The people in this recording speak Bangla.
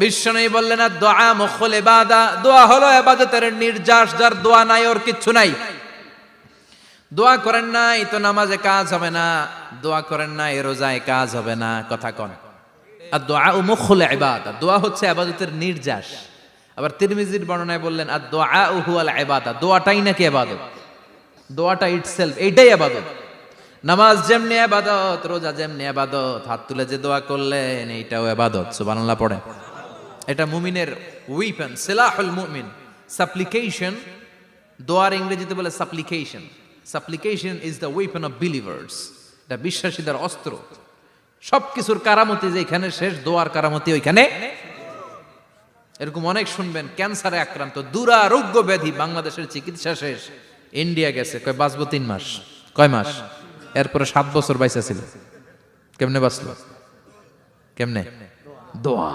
বিশ্বনবী বললেন না, দোয়া মুখুল ইবাদা, দোয়া হলো ইবাদতের নির্যাস। যার দোয়া নাই ওর কিচ্ছু নাই। দোয়া করেন নাই তো নামাজে কাজ হবে না, দোয়া করেন নাই রোজায় কাজ হবে না। কথা কোন? আর দোয়া মুখুল ইবাদা, দোয়া হচ্ছে ইবাদতের নির্যাস। আবার তিরমিজির বর্ণনায় বললেন আর দোয়া হুয়াল ইবাদা, দোয়াটাই নাকি ইবাদত, দোয়াটা ইটসেলফ এইটাই ইবাদত। নামাজ যেমনি ইবাদত, রোজা যেমনি ইবাদত, হাত তুলে যে দোয়া করলেন এইটাও ইবাদত। সুবহানাল্লাহ পড়ে। এটা মুমিনের ওয়েপন, সিলাহুল মুমিন। সাপ্লিকেশন, দোয়ার ইংরেজিতে বলে সাপ্লিকেশন। সাপ্লিকেশন is the weapon of believers. এটা বিশ্বাসীদের অস্ত্র। সবকিছুর কারামতি যেখানে শেষ, দোয়ার কারামতি ওইখানে। এরকম অনেক শুনবেন, ক্যান্সারে আক্রান্ত, দুরারোগ্য ব্যাধি, বাংলাদেশের চিকিৎসা শেষ, ইন্ডিয়া গেছে, কয় বাঁচবো 3 মাস। কয় মাস? এরপরে 7 বছর বাইসা ছিল। কেমনে বাঁচলো? কেমনে? দোয়া।